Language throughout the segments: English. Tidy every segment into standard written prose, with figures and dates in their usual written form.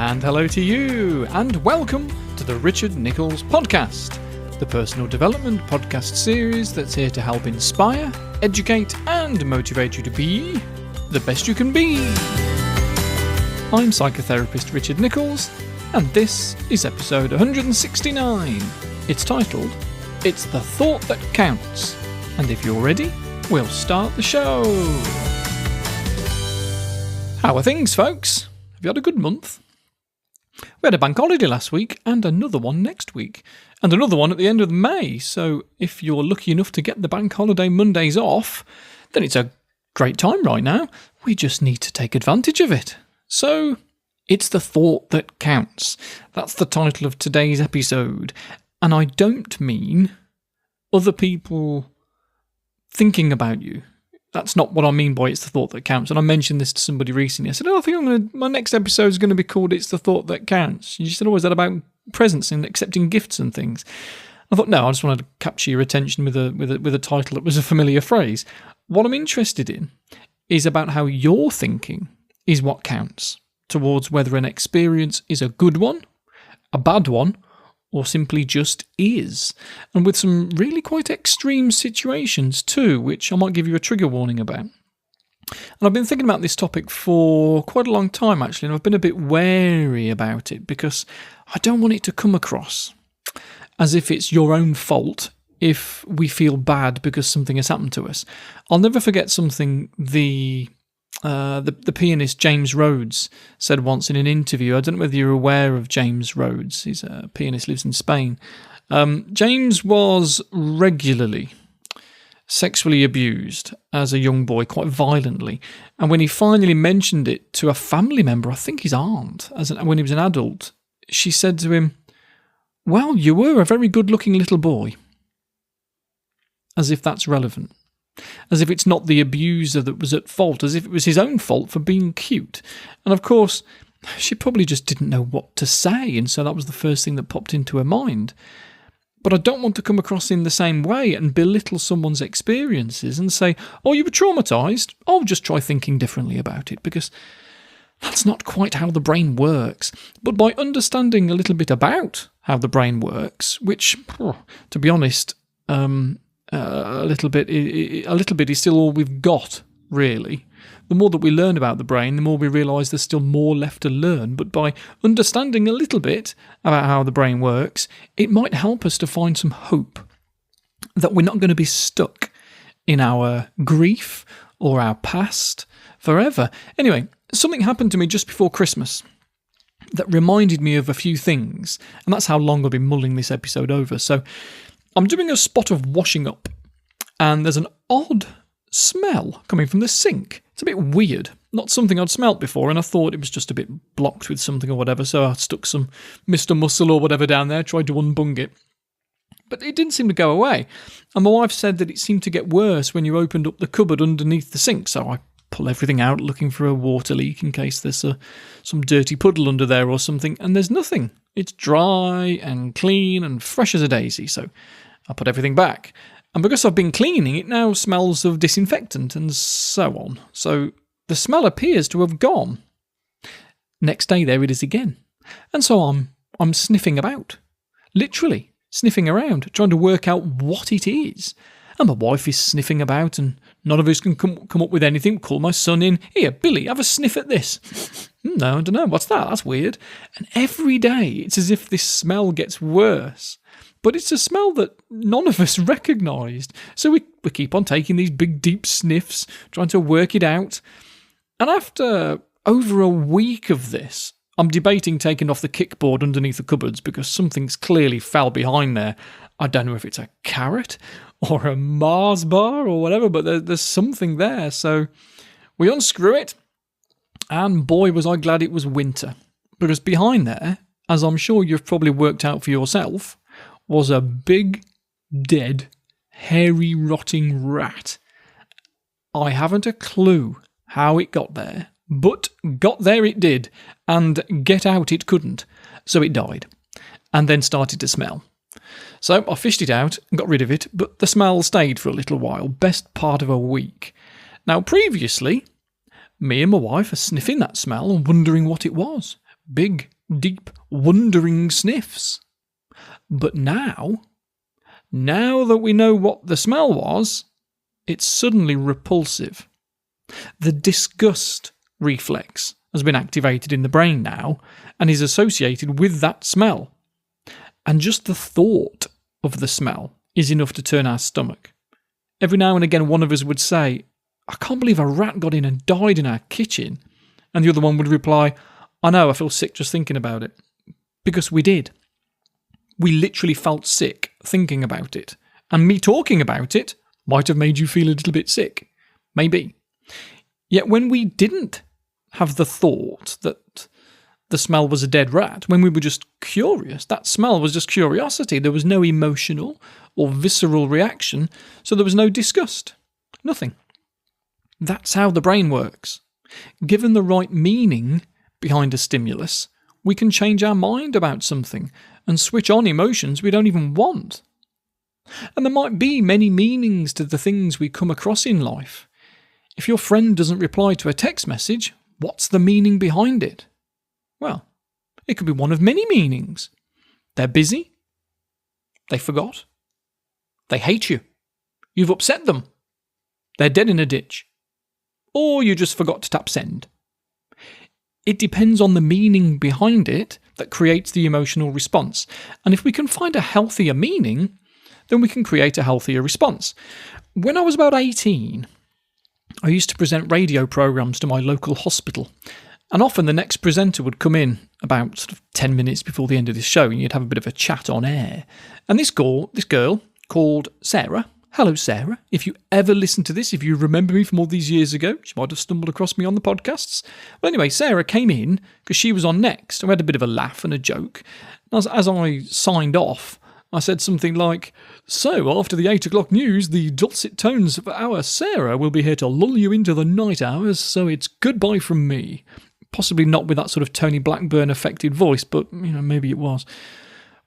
And hello to you, and welcome to the Richard Nicholls podcast, the personal development podcast series that's here to help inspire, educate, and motivate you to be the best you can be. I'm psychotherapist Richard Nicholls, and this is episode 169. It's titled, It's the Thought That Counts. And if you're ready, we'll start the show. How are things, folks? Have you had a good month? We had a bank holiday last week and another one next week and another one at the end of May. So if you're lucky enough to get the bank holiday Mondays off, then it's a great time right now. We just need to take advantage of it. So it's the thought that counts. That's the title of today's episode. And I don't mean other people thinking about you. That's not what I mean by it's the thought that counts. And I mentioned this to somebody recently. I said, I think my next episode is going to be called It's the Thought That Counts. You said, is that about presents and accepting gifts and things? I thought, no, I just wanted to capture your attention with a title that was a familiar phrase. What I'm interested in is about how your thinking is what counts towards whether an experience is a good one, a bad one, or simply just is, and with some really quite extreme situations too, which I might give you a trigger warning about. And I've been thinking about this topic for quite a long time, actually, and I've been a bit wary about it because I don't want it to come across as if it's your own fault if we feel bad because something has happened to us. I'll never forget something the pianist James Rhodes said once in an interview. I don't know whether you're aware of James Rhodes. He's a pianist, lives in Spain. James was regularly sexually abused as a young boy, quite violently. And when he finally mentioned it to a family member, I think his aunt, when he was an adult, she said to him, "Well, you were a very good-looking little boy." As if that's relevant. As if it's not the abuser that was at fault, as if it was his own fault for being cute. And of course, she probably just didn't know what to say, and so that was the first thing that popped into her mind. But I don't want to come across in the same way and belittle someone's experiences and say, "Oh, you were traumatised? I'll just try thinking differently about it," because that's not quite how the brain works. But by understanding a little bit about how the brain works, which, to be honest, a little bit is still all we've got, really. The more that we learn about the brain, the more we realise there's still more left to learn. But by understanding a little bit about how the brain works, it might help us to find some hope that we're not going to be stuck in our grief or our past forever. Anyway, something happened to me just before Christmas that reminded me of a few things, and that's how long I've been mulling this episode over. So I'm doing a spot of washing up, and there's an odd smell coming from the sink. It's a bit weird, not something I'd smelt before, and I thought it was just a bit blocked with something or whatever, so I stuck some Mr. Muscle or whatever down there, tried to unbung it. But it didn't seem to go away, and my wife said that it seemed to get worse when you opened up the cupboard underneath the sink, so I pull everything out looking for a water leak in case there's some dirty puddle under there or something, and there's nothing. It's dry and clean and fresh as a daisy, so I put everything back. And because I've been cleaning, it now smells of disinfectant and so on. So the smell appears to have gone. Next day, there it is again. And so I'm sniffing about. Literally sniffing around, trying to work out what it is. And my wife is sniffing about, and none of us can come up with anything. Call my son in. "Here, Billy, have a sniff at this." "No, I don't know. What's that? That's weird." And every day, it's as if this smell gets worse. But it's a smell that none of us recognised. So we keep on taking these big, deep sniffs, trying to work it out. And after over a week of this, I'm debating taking off the kickboard underneath the cupboards because something's clearly fell behind there. I don't know if it's a carrot or a Mars bar or whatever, but there's something there. So we unscrew it, and boy, was I glad it was winter. Because behind there, as I'm sure you've probably worked out for yourself, was a big, dead, hairy, rotting rat. I haven't a clue how it got there, but got there it did, and get out it couldn't, so it died, and then started to smell. So I fished it out and got rid of it, but the smell stayed for a little while, best part of a week. Now previously, me and my wife are sniffing that smell and wondering what it was. Big, deep, wondering sniffs. But now that we know what the smell was, it's suddenly repulsive. The disgust reflex has been activated in the brain now and is associated with that smell. And just the thought of the smell is enough to turn our stomach. Every now and again, one of us would say, "I can't believe a rat got in and died in our kitchen." And the other one would reply, "I know, I feel sick just thinking about it." Because we did. We literally felt sick thinking about it. And me talking about it might have made you feel a little bit sick. Maybe. Yet when we didn't have the thought that the smell was a dead rat, when we were just curious, that smell was just curiosity. There was no emotional or visceral reaction, so there was no disgust. Nothing. That's how the brain works. Given the right meaning behind a stimulus, we can change our mind about something and switch on emotions we don't even want. And there might be many meanings to the things we come across in life. If your friend doesn't reply to a text message, what's the meaning behind it? Well, it could be one of many meanings. They're busy. They forgot. They hate you. You've upset them. They're dead in a ditch. Or you just forgot to tap send. It depends on the meaning behind it that creates the emotional response. And if we can find a healthier meaning, then we can create a healthier response. When I was about 18, I used to present radio programs to my local hospital. And often the next presenter would come in about 10 minutes before the end of this show, and you'd have a bit of a chat on air. And this girl called Sarah. Hello, Sarah. If you ever listen to this, if you remember me from all these years ago, she might have stumbled across me on the podcasts. Well, anyway, Sarah came in because she was on next. I had a bit of a laugh and a joke. As I signed off, I said something like, "So, after the 8 o'clock news, the dulcet tones of our Sarah will be here to lull you into the night hours, so it's goodbye from me." Possibly not with that sort of Tony Blackburn-affected voice, but maybe it was.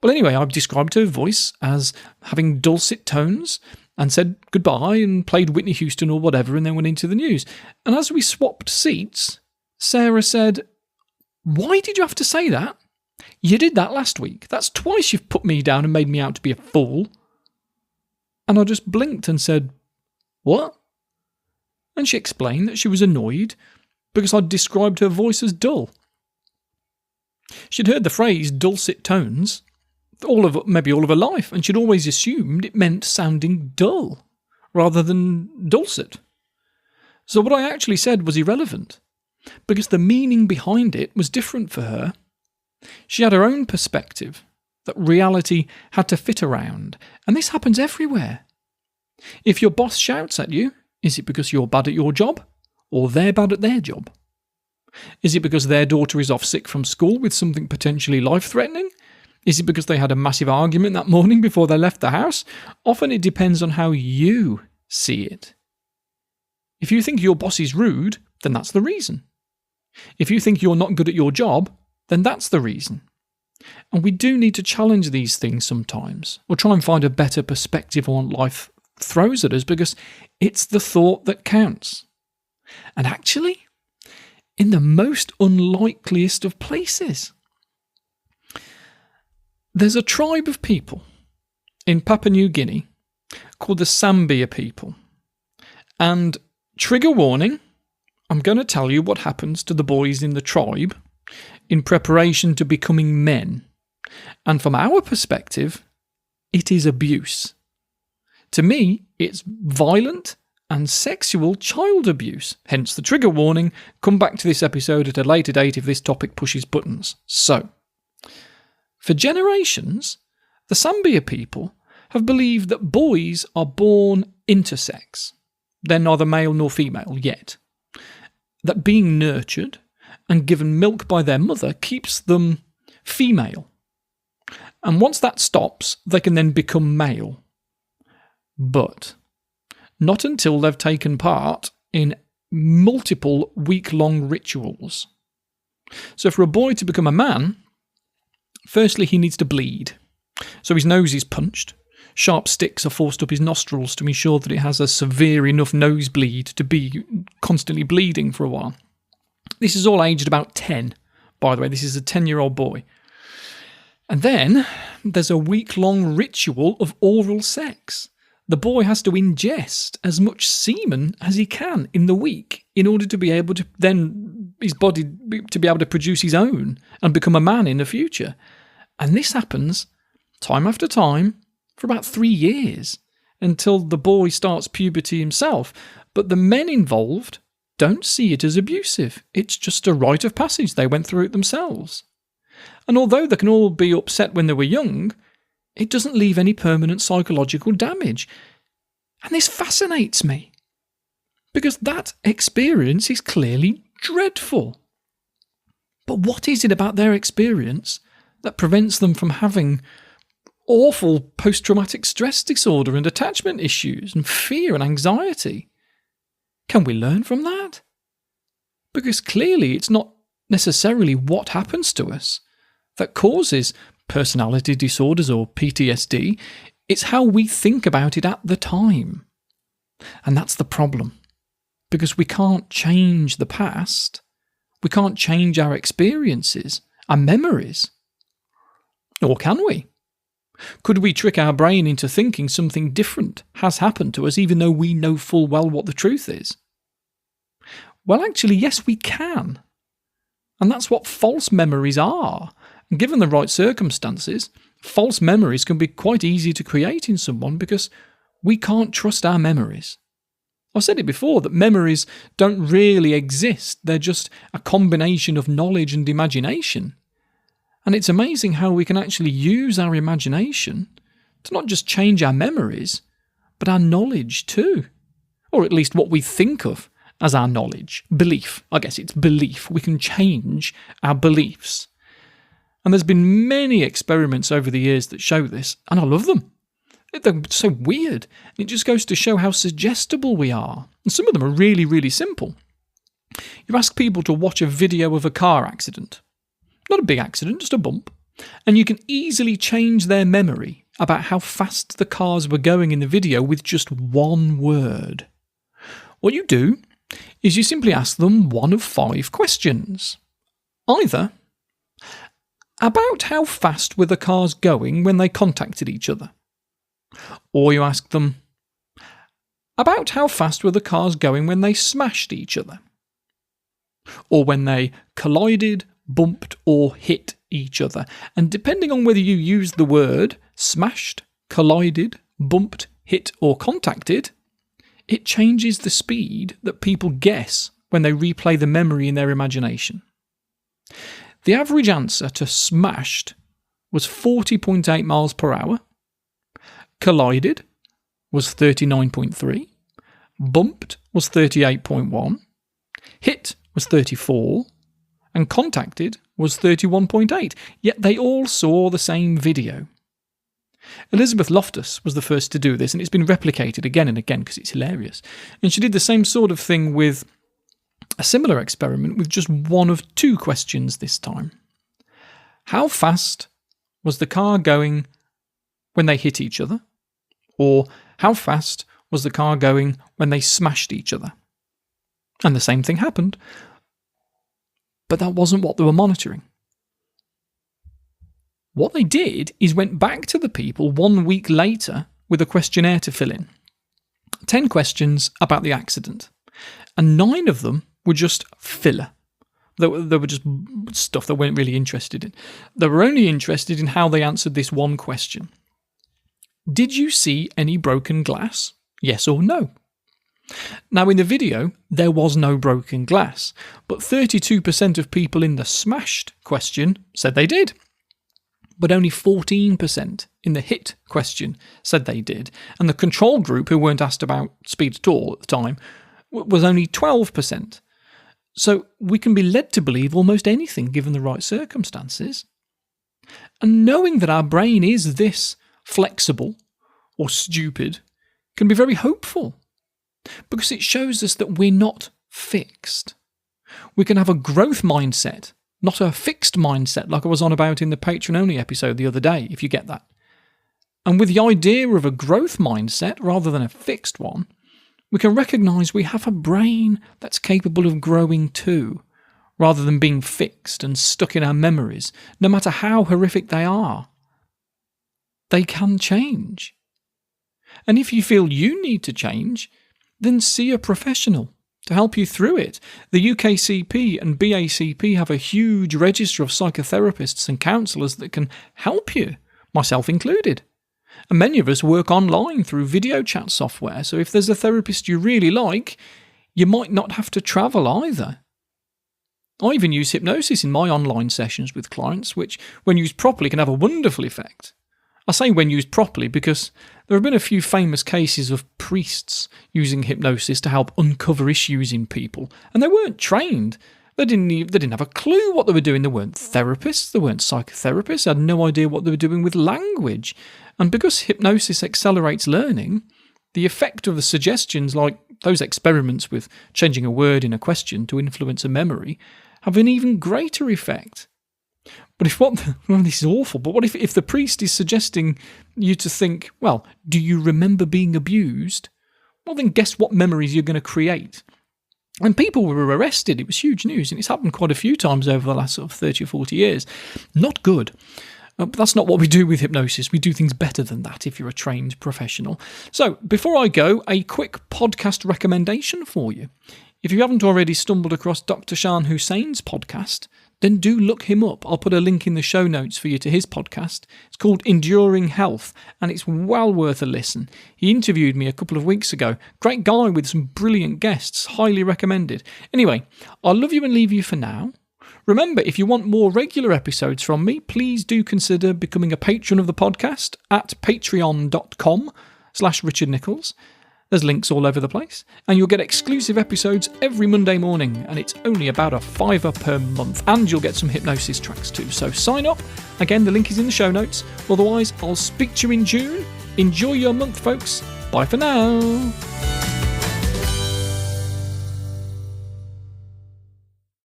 Well, anyway, I've described her voice as having dulcet tones and said goodbye and played Whitney Houston or whatever and then went into the news. And as we swapped seats, Sarah said, "Why did you have to say that? You did that last week. That's twice you've put me down and made me out to be a fool." And I just blinked and said, "What?" And she explained that she was annoyed because I'd described her voice as dull. She'd heard the phrase dulcet tones maybe all of her life, and she'd always assumed it meant sounding dull rather than dulcet. So what I actually said was irrelevant, because the meaning behind it was different for her. She had her own perspective that reality had to fit around, and this happens everywhere. If your boss shouts at you, is it because you're bad at your job, or they're bad at their job? Is it because their daughter is off sick from school with something potentially life-threatening? Is it because they had a massive argument that morning before they left the house? Often it depends on how you see it. If you think your boss is rude, then that's the reason. If you think you're not good at your job, then that's the reason. And we do need to challenge these things sometimes, or try and find a better perspective on what life throws at us, because it's the thought that counts. And actually, in the most unlikeliest of places. There's a tribe of people in Papua New Guinea called the Sambia people. And trigger warning, I'm going to tell you what happens to the boys in the tribe in preparation to becoming men. And from our perspective, it is abuse. To me, it's violent and sexual child abuse. Hence the trigger warning. Come back to this episode at a later date if this topic pushes buttons. So, for generations, the Sambia people have believed that boys are born intersex. They're neither male nor female yet. That being nurtured and given milk by their mother keeps them female. And once that stops, they can then become male. But not until they've taken part in multiple week-long rituals. So for a boy to become a man, firstly he needs to bleed. So his nose is punched. Sharp sticks are forced up his nostrils to ensure that it has a severe enough nosebleed to be constantly bleeding for a while. This is all aged about 10 by the way. This is a 10-year-old boy. And then there's a week-long ritual of oral sex. The boy has to ingest as much semen as he can in the week in order to be able to then, his body, to be able to produce his own and become a man in the future. And this happens time after time for about 3 years until the boy starts puberty himself. But the men involved don't see it as abusive. It's just a rite of passage. They went through it themselves. And although they can all be upset when they were young, it doesn't leave any permanent psychological damage. And this fascinates me, because that experience is clearly dreadful. But what is it about their experience that prevents them from having awful post-traumatic stress disorder and attachment issues and fear and anxiety? Can we learn from that? Because clearly it's not necessarily what happens to us that causes personality disorders or PTSD. It's how we think about it at the time. And that's the problem. Because we can't change the past. We can't change our experiences, our memories. Or can we? Could we trick our brain into thinking something different has happened to us even though we know full well what the truth is? Well, actually, yes, we can. And that's what false memories are. And given the right circumstances, false memories can be quite easy to create in someone because we can't trust our memories. I've said it before that memories don't really exist. They're just a combination of knowledge and imagination. And it's amazing how we can actually use our imagination to not just change our memories, but our knowledge too. Or at least what we think of as our knowledge. Belief. I guess it's belief. We can change our beliefs. And there's been many experiments over the years that show this, and I love them. They're so weird. It just goes to show how suggestible we are. And some of them are really, really simple. You ask people to watch a video of a car accident. Not a big accident, just a bump. And you can easily change their memory about how fast the cars were going in the video with just one word. What you do is you simply ask them one of 5 questions. Either, about how fast were the cars going when they contacted each other? Or you ask them, about how fast were the cars going when they smashed each other? Or when they collided, bumped, or hit each other? And depending on whether you use the word smashed, collided, bumped, hit, or contacted, it changes the speed that people guess when they replay the memory in their imagination. The average answer to smashed was 40.8 miles per hour, collided was 39.3, bumped was 38.1, hit was 34, and contacted was 31.8, yet they all saw the same video. Elizabeth Loftus was the first to do this, and it's been replicated again and again because it's hilarious. And she did the same sort of thing with a similar experiment with just one of 2 questions this time. How fast was the car going when they hit each other? Or how fast was the car going when they smashed each other? And the same thing happened, but that wasn't what they were monitoring. What they did is went back to the people 1 week later with a questionnaire to fill in. 10 questions about the accident, and 9 of them were just filler. They were just stuff they weren't really interested in. They were only interested in how they answered this one question. Did you see any broken glass? Yes or no? Now, in the video, there was no broken glass, but 32% of people in the smashed question said they did. But only 14% in the hit question said they did, and the control group, who weren't asked about speed at all at the time, was only 12%. So we can be led to believe almost anything given the right circumstances. And knowing that our brain is this flexible or stupid can be very hopeful, because it shows us that we're not fixed. We can have a growth mindset, not a fixed mindset like I was on about in the Patreon-only episode the other day, if you get that. And with the idea of a growth mindset rather than a fixed one, we can recognise we have a brain that's capable of growing too, rather than being fixed and stuck in our memories, no matter how horrific they are. They can change. And if you feel you need to change, then see a professional to help you through it. The UKCP and BACP have a huge register of psychotherapists and counsellors that can help you, myself included. And many of us work online through video chat software, so if there's a therapist you really like, you might not have to travel either. I even use hypnosis in my online sessions with clients, which, when used properly, can have a wonderful effect. I say when used properly because there have been a few famous cases of priests using hypnosis to help uncover issues in people, and they weren't trained. They didn't have a clue what they were doing. They weren't therapists, they weren't psychotherapists, they had no idea what they were doing with language. And because hypnosis accelerates learning, the effect of the suggestions, like those experiments with changing a word in a question to influence a memory, have an even greater effect. But this is awful, but what if the priest is suggesting you to think, well, do you remember being abused? Well, then guess what memories you're going to create? And people were arrested. It was huge news, and it's happened quite a few times over the last 30 or 40 years. Not good. But that's not what we do with hypnosis. We do things better than that if you're a trained professional. So, before I go, a quick podcast recommendation for you. If you haven't already stumbled across Dr. Shan Hussein's podcast, then do look him up. I'll put a link in the show notes for you to his podcast. It's called Enduring Health, and it's well worth a listen. He interviewed me a couple of weeks ago. Great guy with some brilliant guests. Highly recommended. Anyway, I'll love you and leave you for now. Remember, if you want more regular episodes from me, please do consider becoming a patron of the podcast at patreon.com/Richard Nicholls. There's links all over the place, and you'll get exclusive episodes every Monday morning, and it's only about $5 per month, and you'll get some hypnosis tracks too, so sign up. Again, the link is in the show notes. Otherwise, I'll speak to you in June. Enjoy your month, folks. Bye for now.